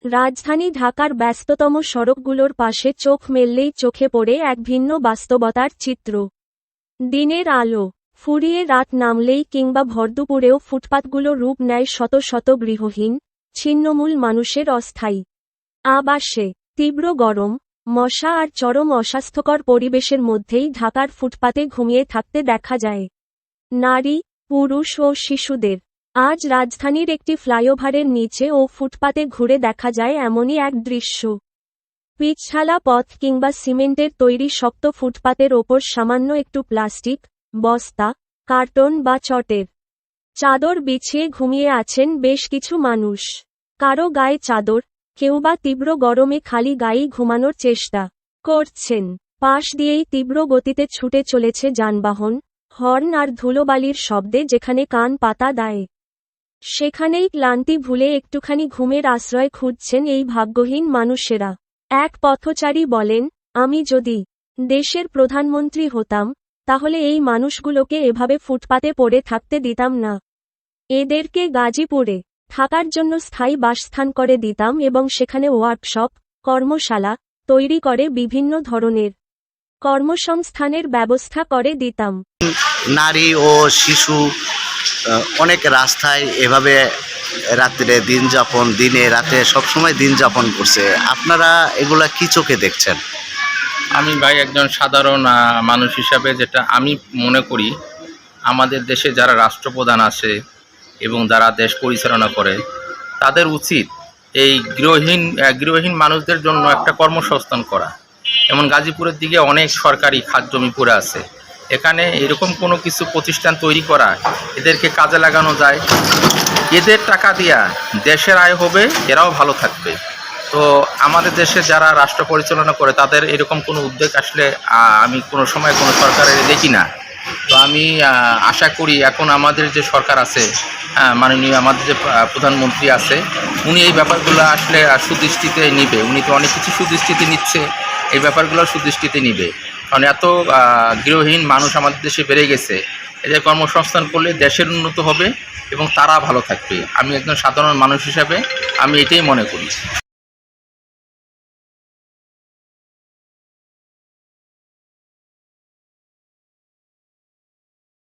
রাজধানী ঢাকার ব্যস্ততম সড়কগুলোর পাশে চোখ মেললেই চোখে পড়ে এক ভিন্ন বাস্তবতার চিত্র। দিনের আলো ফুরিয়ে রাত নামলেই কিংবা ভরদুপুরেও ফুটপাতগুলো রূপ নেয় শত শত গৃহহীন, ছিন্নমূল মানুষের অস্থায়ী আবাসে। তীব্র গরম, মশা আর চরম অস্বাস্থ্যকর পরিবেশের মধ্যেই ঢাকার ফুটপাতে ঘুমিয়ে থাকতে দেখা যায় নারী, পুরুষ ও শিশুদের। আজ রাজধানীর একটি ফ্লাইওভারের নিচে ও ফুটপাতে ঘুরে দেখা যায় এমনই এক দৃশ্য। পিচঢালা পথ কিংবা সিমেন্টের তৈরি শক্ত ফুটপাতের ওপর সামান্য একটু প্লাস্টিক, বস্তা, কার্টন বা চটের চাদর বিছিয়ে ঘুমিয়ে আছেন বেশ কিছু মানুষ। কারো গায়ে চাদর, কেউ বা তীব্র গরমে খালি গায়েই ঘুমানোর চেষ্টা করছেন। পাশ দিয়েই তীব্র গতিতে ছুটে চলেছে যানবাহন, হর্ন আর ধুলোবালির শব্দে যেখানে কান পাতা দেয়। সেখানেই ক্লান্তি ভুলে একটুখানি ঘুমের আশ্রয় খুঁজছেন এই ভাগ্যহীন মানুষেরা। এক পথচারী বলেন, আমি যদি দেশের প্রধানমন্ত্রী হতাম, তাহলে এই মানুষগুলোকে এভাবে ফুটপাতে পড়ে থাকতে দিতাম না। এদেরকে গাজীপুরে থাকার জন্য স্থায়ী বাসস্থান করে দিতাম এবং সেখানে ওয়ার্কশপ, কর্মশালা তৈরি করে বিভিন্ন ধরনের কর্মসংস্থানের ব্যবস্থা করে দিতাম। নারী ও শিশু অনেক রাস্তায় এভাবে রাত্রে দিন যাপন, দিনে রাতে সবসময় দিন যাপন করছে। আপনারা এগুলা কি চোখে দেখছেন? আমি ভাই একজন সাধারণ মানুষ হিসাবে যেটা আমি মনে করি, আমাদের দেশে যারা রাষ্ট্রপ্রধান আছে এবং যারা দেশ পরিচালনা করে, তাদের উচিত এই গৃহহীন মানুষদের জন্য একটা কর্মসংস্থান করা। যেমন গাজীপুরের দিকে অনেক সরকারি খাত জমি পড়ে আছে, এখানে এরকম কোনো কিছু প্রতিষ্ঠান তৈরি করা, এদেরকে কাজে লাগানো যায়, এদের টাকা দিয়া দেশের আয় হবে, এরাও ভালো থাকবে। তো আমাদের দেশে যারা রাষ্ট্র পরিচালনা করে তাদের এরকম কোনো উদ্যোগ আসলে আমি কোনো সময় কোনো সরকারের দেখি না। তো আমি আশা করি এখন আমাদের যে সরকার আছে, মাননীয় আমাদের যে প্রধানমন্ত্রী আছে, উনি এই ব্যাপারগুলো আসলে সুদৃষ্টিতে নিবে। উনি তো অনেক কিছু সুদৃষ্টিতে নিচ্ছে, এই ব্যাপারগুলো সুদৃষ্টিতে নিবে। কারণ এত গৃহহীন মানুষ আমাদের দেশে বেড়ে গেছে, এদের কর্মসংস্থান করলে দেশের উন্নত হবে এবং তারা ভালো থাকবে। আমি একজন সাধারণ মানুষ হিসাবে আমি এটাই মনে করি।